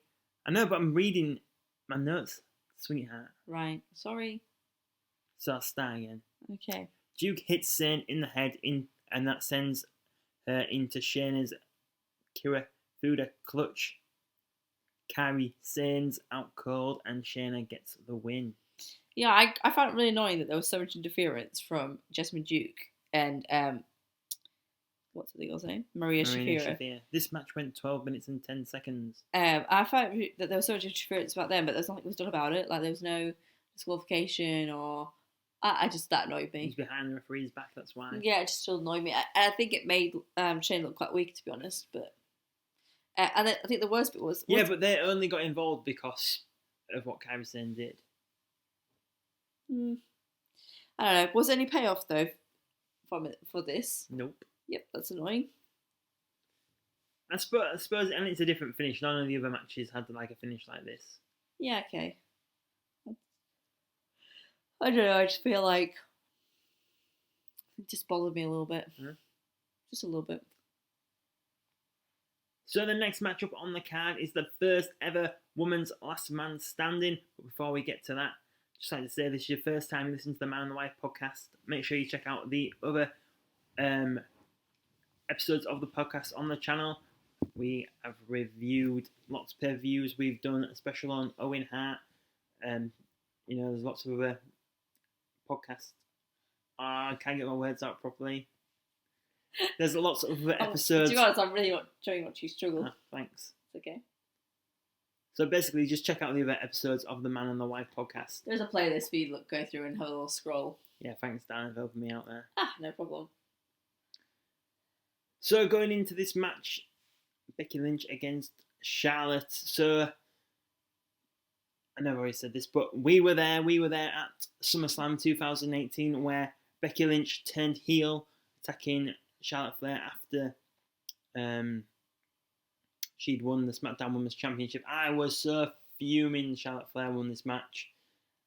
I know, but I'm reading my notes, sweetheart. Right, sorry. So I'll start again. Okay. Duke hits Sane in the head, and that sends her into Shayna's Kirifuda clutch. Kairi Sane's out cold, and Shayna gets the win. Yeah, I found it really annoying that there was so much interference from Jessamine Duke and what's the girl's name? Maria Shafir. This match went 12 minutes and 10 seconds. I found that there was so much interference about them, but there's nothing was done about it. Like there was no disqualification or. That annoyed me. He's behind the referee's back, that's why. Yeah, it just still annoyed me. I think it made Shane look quite weak, to be honest. But and I think the worst bit was. Yeah, but they only got involved because of what Kairi Sane did. I don't know. Was there any payoff though for this? Nope. Yep, that's annoying. I suppose, and it's a different finish. None of the other matches had like a finish like this. Yeah, okay. I don't know. I just feel like it just bothered me a little bit. Just a little bit. So the next matchup on the card is the first ever women's last man standing. But before we get to that, just like to say, this is your first time you listen to the Man and the Wife podcast. Make sure you check out the other episodes of the podcast on the channel. We have reviewed lots of pay-per-views. We've done a special on Owen Hart. There's lots of other podcasts. I can't get my words out properly. There's lots of other episodes. To be honest, I'm really showing what you struggle. Thanks. It's okay. So basically, just check out the other episodes of the Man and the Wife podcast. There's a playlist for you to go through and have a little scroll. Yeah, thanks, Dan, for helping me out there. No problem. So going into this match, Becky Lynch against Charlotte. So I never already said this, but we were there at SummerSlam 2018 where Becky Lynch turned heel, attacking Charlotte Flair after she'd won the SmackDown Women's Championship. I was so fuming Charlotte Flair won this match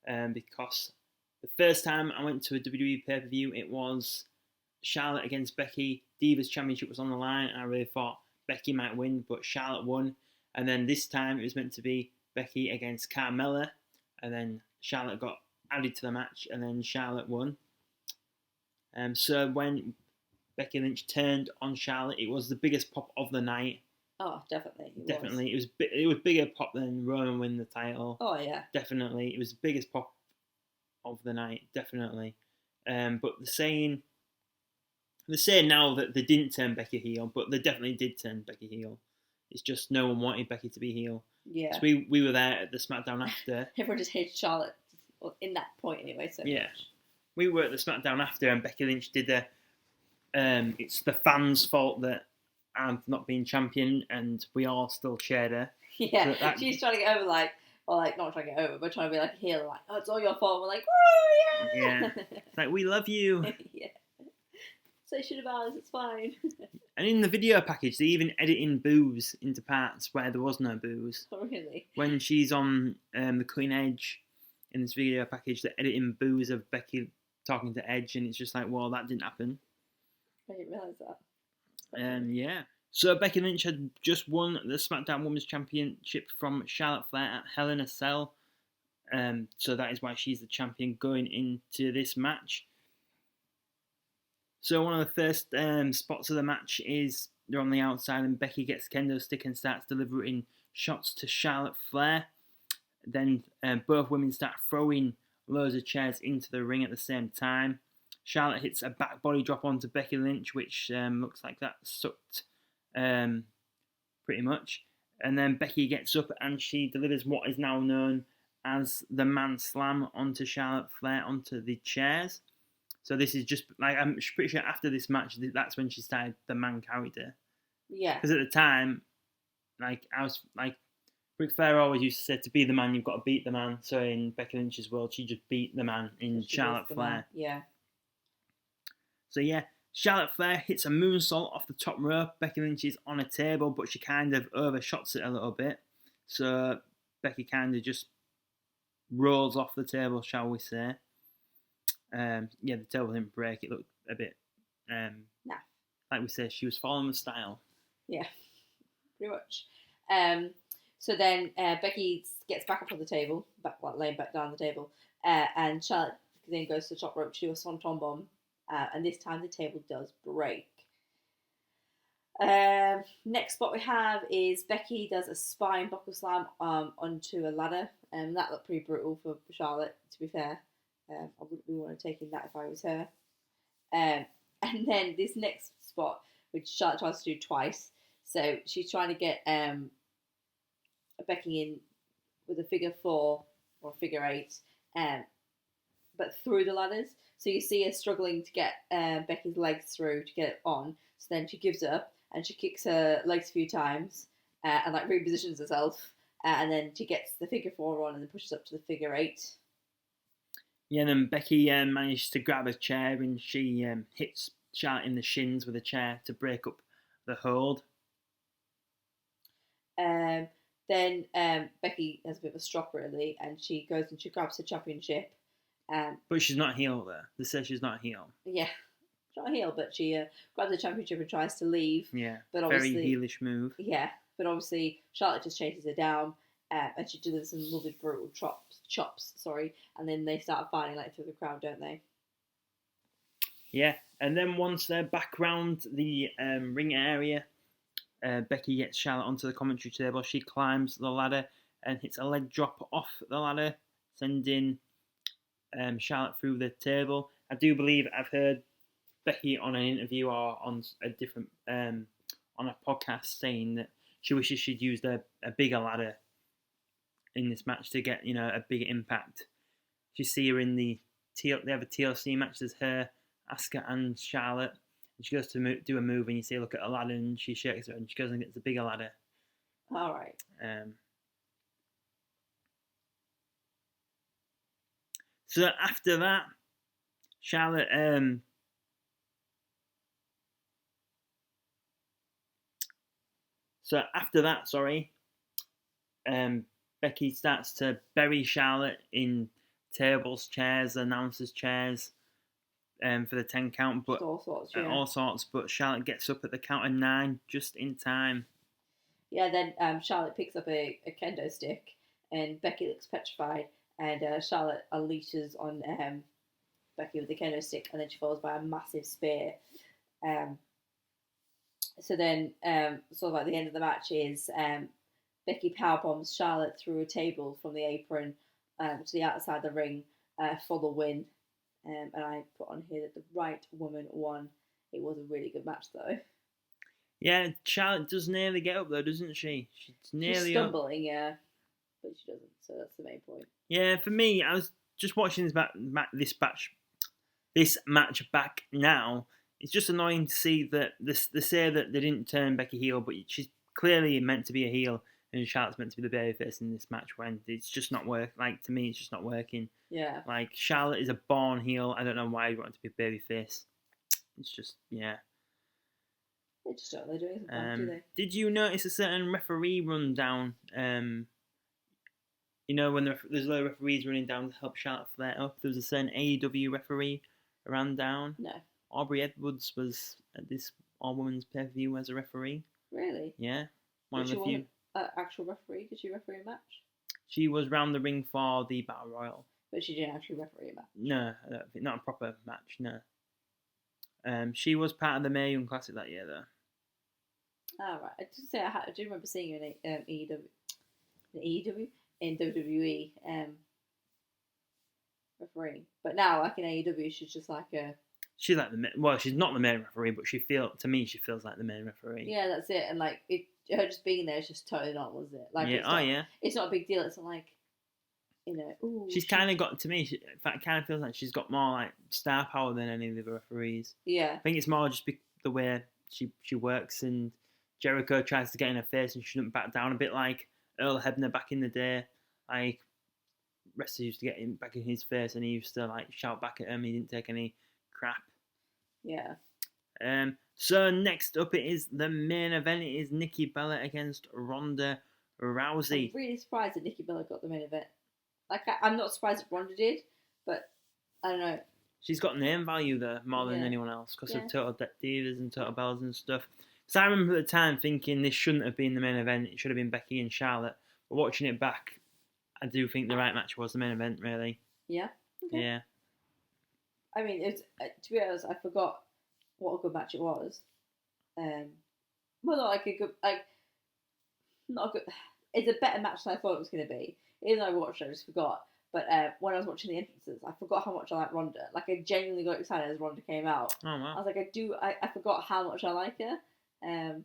because the first time I went to a WWE pay-per-view, it was Charlotte against Becky. Divas Championship was on the line. I really thought Becky might win, but Charlotte won. And then this time it was meant to be Becky against Carmella, and then Charlotte got added to the match, and then Charlotte won. So when Becky Lynch turned on Charlotte, it was the biggest pop of the night. Oh, definitely. It was bigger pop than Roman winning the title. Oh yeah. Definitely, it was the biggest pop of the night. Definitely. But they're saying now that they didn't turn Becky heel, but they definitely did turn Becky heel. It's just no one wanted Becky to be heel. Yeah. So we were there at the SmackDown after. Everyone just hated Charlotte in that point anyway. So yeah. Much. We were at the SmackDown after, and Becky Lynch did it's the fans' fault that I'm not being champion, and we all still cheered her. Yeah, so she's trying to get over, not trying to get over, but trying to be like a heel, like, oh, it's all your fault. We're like, oh, yeah! Yeah. It's like, we love you. Yeah. Say shit about us, it's fine. And in the video package, they even edit in boos into parts where there was no boos. Oh, really? When she's on the Queen Edge in this video package, they edit in boos of Becky talking to Edge, and it's just like, well, that didn't happen. I didn't realise that. Yeah. So Becky Lynch had just won the SmackDown Women's Championship from Charlotte Flair at Hell in a Cell. So that is why she's the champion going into this match. So one of the first spots of the match is they're on the outside and Becky gets the kendo stick and starts delivering shots to Charlotte Flair. Then both women start throwing loads of chairs into the ring at the same time. Charlotte hits a back body drop onto Becky Lynch, which looks like that sucked pretty much. And then Becky gets up and she delivers what is now known as the Man Slam onto Charlotte Flair onto the chairs. So this is just, I'm pretty sure after this match, that's when she started the man character. Yeah. Because at the time, Ric Flair always used to say, to be the man, you've got to beat the man. So in Becky Lynch's world, she just beat the man in Charlotte Flair. Yeah. So yeah, Charlotte Flair hits a moonsault off the top rope. Becky Lynch is on a table, but she kind of overshots it a little bit. So Becky kind of just rolls off the table, shall we say. The table didn't break. It looked a bit, like we said, she was following the style. Yeah, pretty much. So then Becky gets back up on the table, laying back down the table, and Charlotte then goes to the top rope to do a swanton bomb, and this time the table does break. Next spot we have is Becky does a spine buckle slam onto a ladder, and that looked pretty brutal for Charlotte, to be fair. I wouldn't be wanting to take in that if I was her. And then this next spot, which Charlotte tries to do twice. So she's trying to get Becky in with a figure 4 or figure 8, but through the ladders. So you see her struggling to get Becky's legs through to get it on. So then she gives up and she kicks her legs a few times and like repositions herself. And then she gets the figure 4 on and then pushes up to the figure 8. Yeah, and then Becky manages to grab a chair and she hits Charlotte in the shins with a chair to break up the hold. Then Becky has a bit of a strop really, and she goes and she grabs the championship. But she's not heel there. They say she's not heel. Yeah, she's not heel, but she grabs the championship and tries to leave. Yeah, but very heelish move. Yeah, but obviously Charlotte just chases her down, and she delivers some lovely brutal chops, and then they start fighting like through the crowd, don't they? Yeah, and then once they're back round the ring area, Becky gets Charlotte onto the commentary table. She climbs the ladder and hits a leg drop off the ladder, sending Charlotte through the table. I do believe I've heard Becky on an interview or on a different on a podcast saying that she wishes she'd used a bigger ladder in this match to get a bigger impact. You see her in they have a TLC match. There's her, Asuka, and Charlotte. And she goes to do a move, and you see her look at a ladder, and she shakes her, and she goes and gets a bigger ladder. All right. So after that, Charlotte Becky starts to bury Charlotte in tables, chairs, announcers' chairs for the 10 count, but all sorts. But Charlotte gets up at the count of 9 just in time. Yeah, then Charlotte picks up a kendo stick, and Becky looks petrified, and Charlotte unleashes on Becky with the kendo stick, and then she falls by a massive spear. So then, sort of at the end of the match is Becky powerbombs Charlotte through a table from the apron to the outside of the ring for the win. And I put on here that the right woman won. It was a really good match, though. Yeah, Charlotte does nearly get up, though, doesn't she? She's nearly stumbling, up. yeah. But she doesn't, so that's the main point. Yeah, for me, I was just watching this match back now. It's just annoying to see that they say that they didn't turn Becky heel, but she's clearly meant to be a heel, and Charlotte's meant to be the babyface in this match when it's just not working. Like, to me, it's just not working. Yeah. Like, Charlotte is a born heel. I don't know why you want to be a babyface. It's just, yeah. They just don't. They do anything, do they? Did you notice a certain referee rundown? When there's a lot of referees running down to help Charlotte flare up, there was a certain AEW referee ran down. No. Aubrey Edwards was at this all-women's pay-per-view as a referee. Really? Yeah. One of the few. Actual referee? Did she referee a match? She was round the ring for the Battle Royal. But she didn't actually referee a match? No, I don't think, not a proper match, no. She was part of the Mae Young Classic that year, though. Oh, right. I did say I do remember seeing her in in WWE refereeing. But now, like in AEW, she's just like a... She's like she's not the main referee, but she feels like the main referee. Yeah, that's it. And like her just being there is just totally not, was it? Like, yeah, it's not a big deal. It's not like, ooh. She's kind of got, to me, in fact, it kind of feels like she's got more like star power than any of the other referees. Yeah. I think it's more just the way she works, and Jericho tries to get in her face and she doesn't back down, a bit like Earl Hebner back in the day. Like, wrestlers used to get back in his face and he used to like shout back at him. He didn't take any crap. Yeah. So next up it is the main event. It is Nikki Bella against Ronda Rousey. I'm really surprised that Nikki Bella got the main event. Like, I'm not surprised that Ronda did, but I don't know. She's got name value there more than anyone else because of Total Divas and Total Bellas and stuff. So I remember at the time thinking this shouldn't have been the main event. It should have been Becky and Charlotte. But watching it back, I do think the right match was the main event, really. Yeah? Okay. Yeah. I mean, it's to be honest, I forgot what a good match it was. Well, not like a good, not a good. It's a better match than I thought it was going to be. Even though I watched it, I just forgot. But when I was watching the entrances, I forgot how much I like Ronda. Like, I genuinely got excited as Ronda came out. Oh, wow. I was like, I forgot how much I like her. And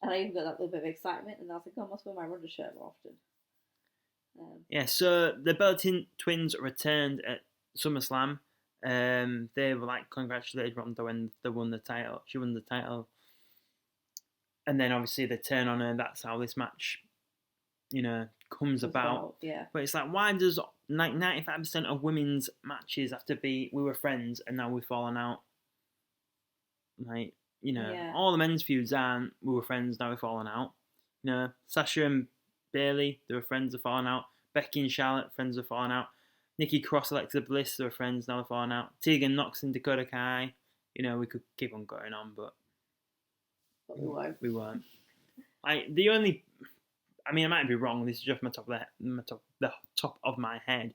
I even got that little bit of excitement, and I was like, oh, I must wear my Ronda shirt more often. Yeah, so the Bella Twins returned at SummerSlam. They were like congratulated Ronda when they won the title. She won the title, and then obviously they turn on her. That's how this match, comes about. Yeah. But it's like, why does 95% of women's matches have to be we were friends and now we've fallen out? Like, all the men's feuds aren't we were friends now we've fallen out. Sasha and Bailey, they were friends, they're falling out. Becky and Charlotte, friends, are falling out. Nikki Cross, Alexa Bliss, they were friends, now they're falling out. Tegan Nox and Dakota Kai, we could keep on going on, but we won't. We won't. Like, the only, I might be wrong. This is just the top of my head.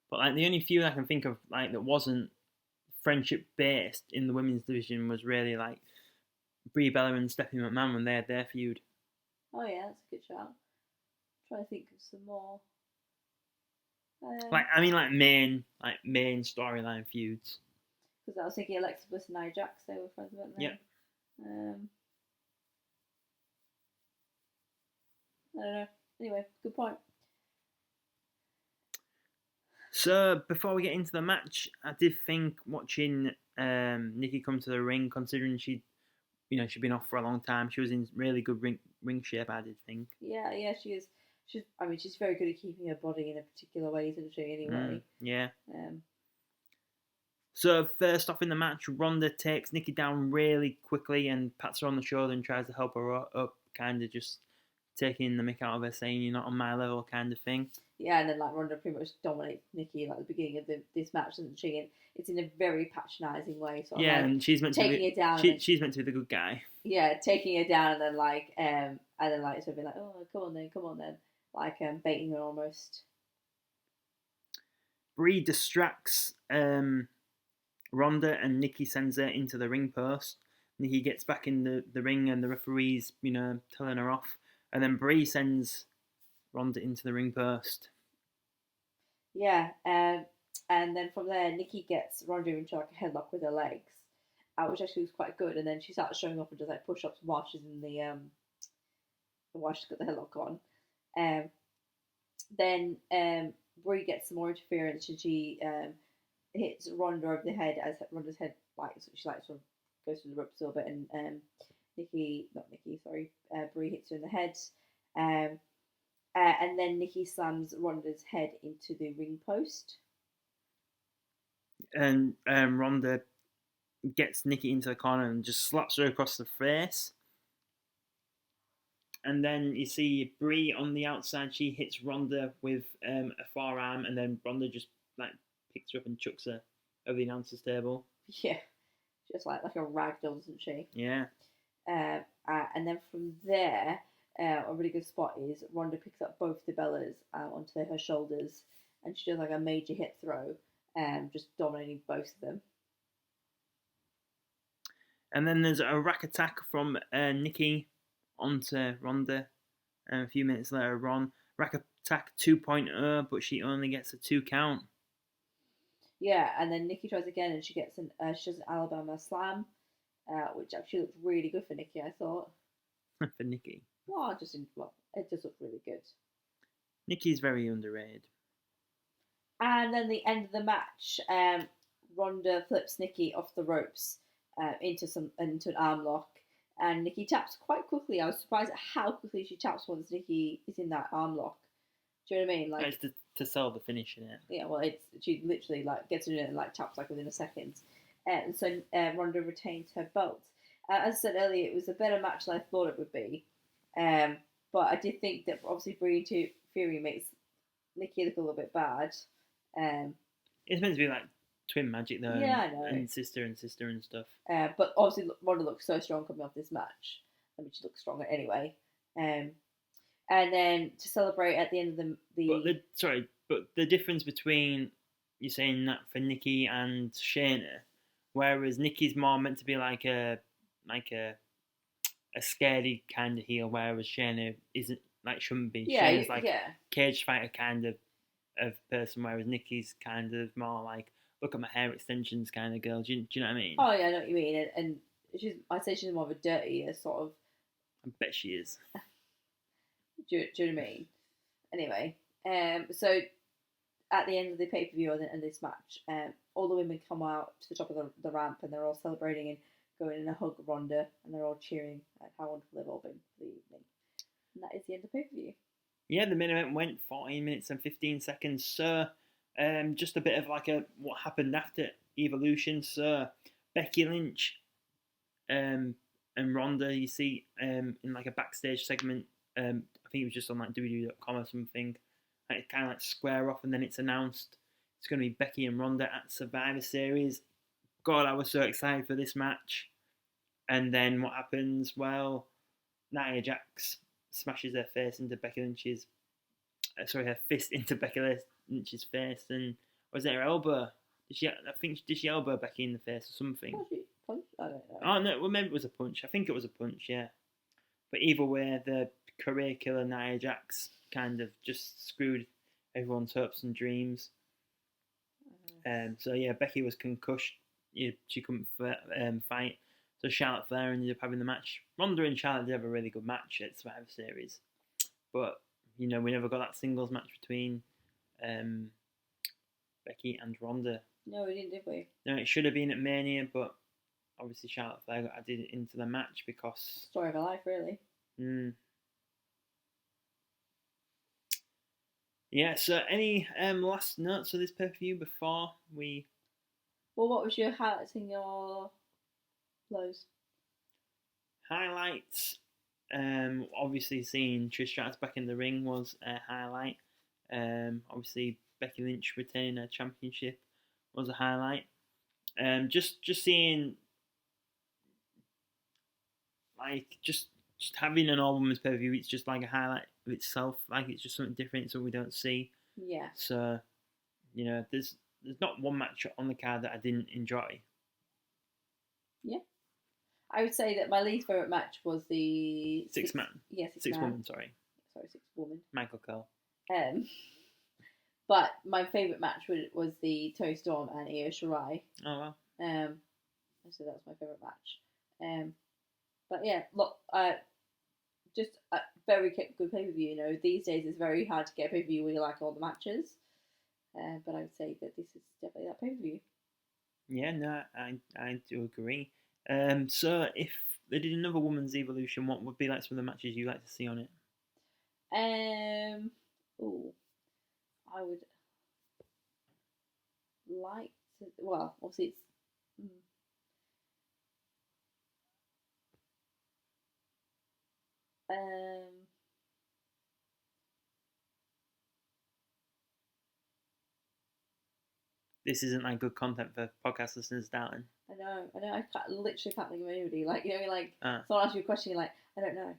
But like the only feud I can think of like that wasn't friendship based in the women's division was really like Brie Bella and Stephanie McMahon when they had their feud. Oh yeah, that's a good shout. Trying to think of some more. Main storyline feuds. Because I was thinking Alexa Bliss and Nia Jax, they were friends, weren't they? Yeah. I don't know. Anyway, good point. So before we get into the match, I did think watching Nikki come to the ring, considering she'd been off for a long time, she was in really good ring shape. I did think. Yeah, she is. She's very good at keeping her body in a particular way, isn't she? Anyway. Yeah. So first off in the match, Ronda takes Nikki down really quickly and pats her on the shoulder and tries to help her up, kind of just taking the mick out of her, saying you're not on my level, kind of thing. Yeah, and then like Ronda pretty much dominates Nikki like at the beginning of this match, doesn't she? And it's in a very patronising way. So and she's meant taking to be her down. She's meant to be the good guy. Yeah, taking her down and then sort of being like, oh, come on then, like baiting her almost. Brie distracts Ronda and Nikki sends her into the ring post. Nikki gets back in the ring and the referee's telling her off, and then Brie sends Ronda into the ring post. Yeah, and then from there, Nikki gets Ronda into like a headlock with her legs, which actually was quite good. And then she starts showing up and does like push-ups while she's in while she's got the headlock on. Then Brie gets some more interference and she hits Ronda over the head as Ronda's head she like sort of goes through the ropes a little bit, and Brie hits her in the head. And then Nikki slams Ronda's head into the ring post. And Ronda gets Nikki into the corner and just slaps her across the face. And then you see Brie on the outside. She hits Ronda with a forearm, and then Ronda just like picks her up and chucks her over the announcer's table. Yeah, just like a ragdoll, doesn't she? Yeah. And then from there, a really good spot is Ronda picks up both the Bellas onto her shoulders, and she does like a major hip throw, just dominating both of them. And then there's a rack attack from Nikki onto Ronda. A few minutes later, rack attack 2.0, but she only gets a 2 count. Yeah, and then Nikki tries again, and she does an Alabama slam, which actually looked really good for Nikki, I thought. For Nikki. Well, it just looked really good. Nikki's very underrated. And then the end of the match, Ronda flips Nikki off the ropes into an arm lock, and Nikki taps quite quickly. I was surprised at how quickly she taps once Nikki is in that arm lock. Do you know what I mean? Like, it's to sell the finish in it. Yeah, well, she literally like gets in it and like taps like within a second, and so Ronda retains her belt. As I said earlier, it was a better match than I thought it would be, but I did think that obviously Brie Fury makes Nikki look a little bit bad. It's meant to be like twin magic though. Yeah, I know. And sister and stuff. But obviously Ronda looks so strong coming off this match. I mean, she looks stronger anyway. And then to celebrate at the end of But the difference between you saying that for Nikki and Shayna, whereas Nikki's more meant to be like a scaredy kind of heel, whereas Shayna isn't, like, shouldn't be. Yeah, Shayna's like cage fighter kind of of person, whereas Nikki's kind of more like, look at my hair extensions kind of girl. Do you know what I mean? Oh yeah, I know what you mean. And I'd say she's more of a dirtier sort of. I bet she is. Do you know what I mean? Anyway, so at the end of the pay-per-view and this match, all the women come out to the top of the ramp and they're all celebrating and going in a hug Ronda, and they're all cheering at how wonderful they've all been for the evening. And that is the end of the pay-per-view. Yeah, the main event went 14 minutes and 15 seconds. So, just a bit of like what happened after Evolution. So, Becky Lynch and Ronda, you see, in like a backstage segment. I think it was just on like WWE.com or something. Like, kind of like square off, and then it's announced it's going to be Becky and Ronda at Survivor Series. God, I was so excited for this match. And then what happens? Well, Nia Jax smashes her face into Becky Lynch's. Her fist into Becky Lynch's face, and was it her elbow? Did she elbow Becky in the face or something? Punch? I don't know. Oh no, well maybe it was a punch. I think it was a punch, yeah. But either way, the career killer Nia Jax kind of just screwed everyone's hopes and dreams. So yeah, Becky was concussed. She couldn't fight. So Charlotte Flair ended up having the match. Ronda and Charlotte did have a really good match at Survivor Series, but we never got that singles match between Becky and Ronda. No, we didn't, did we? No, it should have been at Mania, but obviously Charlotte Flair got added into the match because story of her life, really. Yeah. So, any last notes of this pay-per-view before we? Well, what was your highlights and your lows? Highlights. Obviously seeing Trish Stratus back in the ring was a highlight. Obviously Becky Lynch retaining her championship was a highlight. Just seeing like just having an all women's pay-per-view, it's just like a highlight of itself. Like it's just something different, so we don't see. Yeah. So, there's not one match on the card that I didn't enjoy. Yeah. I would say that my least favourite match was the six man. Yeah, six woman. Sorry, six woman. Michael Cole. But my favourite match was the Toni Storm and Io Shirai. Oh wow. So that was my favourite match. But yeah, look, just a very good pay-per-view. These days it's very hard to get a pay-per-view where you like all the matches. But I would say that this is definitely that pay-per-view. Yeah, no, I do agree. So if they did another women's Evolution, what would be like some of the matches you'd like to see on it? I would like to. Well, obviously it's. This isn't like good content for podcast listeners, darling. I know. I literally can't think of anybody. Like, someone asks you a question, you're like, I don't know.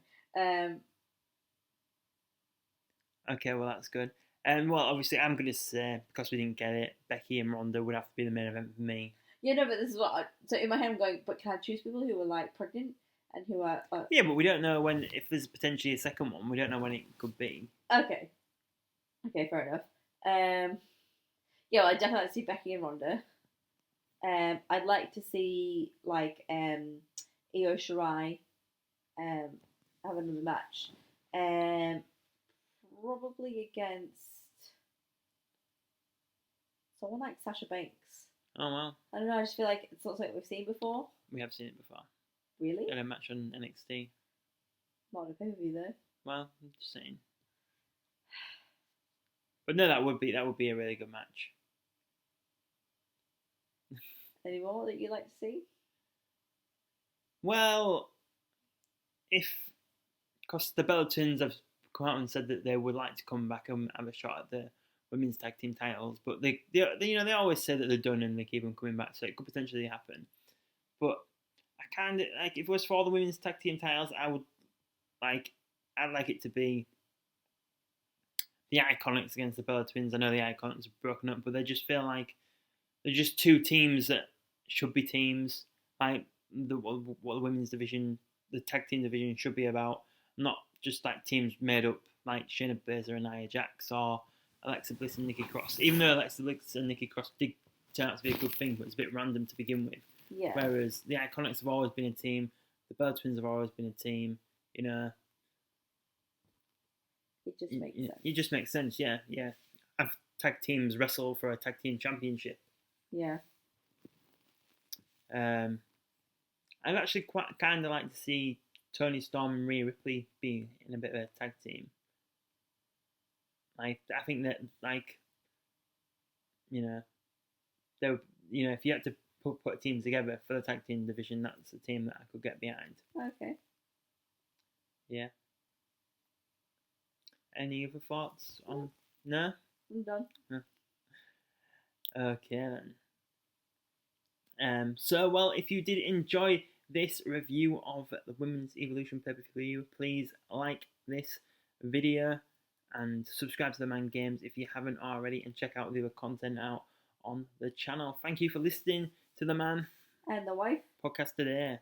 Okay, well that's good. Well, obviously I'm going to say, because we didn't get it, Becky and Ronda would have to be the main event for me. Yeah, no, but this is what so in my head I'm going, but can I choose people who are like pregnant and who are... Yeah, but we don't know if there's potentially a second one, we don't know when it could be. Okay, fair enough. Yeah, well, I'd definitely like to see Becky and Ronda. I'd like to see like Io Shirai have another match. Probably against someone like Sasha Banks. Oh wow. I don't know, I just feel like it's not something we've seen before. We have seen it before. Really? In a match on NXT. Not on a pay-per-view though. Well, I'm just saying. But no, that would be a really good match. Any more that you'd like to see? Well, because the Bella Twins have come out and said that they would like to come back and have a shot at the women's tag team titles, but they always say that they're done and they keep on coming back, so it could potentially happen. But I kind of like, if it was for all the women's tag team titles, I'd like it to be the Iconics against the Bella Twins. I know the Iconics have broken up, but they just feel like they're just two teams that should be teams. Like what the women's division, the tag team division should be about, not just like teams made up like Shayna Baszler and Nia Jax, or Alexa Bliss and Nikki Cross. Even though Alexa Bliss and Nikki Cross did turn out to be a good thing, but it's a bit random to begin with. Yeah. Whereas the Iconics have always been a team, the Bella Twins have always been a team. You know, it just makes sense. It just makes sense. Yeah. Have tag teams wrestle for a tag team championship. Yeah. I'd actually quite kind of like to see Toni Storm and Rhea Ripley be in a bit of a tag team. Like, I think that, like, you know, if you had to put a team together for the tag team division, that's a team that I could get behind. Okay. Yeah. Any other thoughts on? No? I'm done. No. Okay then. So, well, if you did enjoy this review of the Women's Evolution PPV, please like this video and subscribe to TheMan Games if you haven't already, and check out the other content out on the channel. Thank you for listening to the Man and the Wife Podcast today.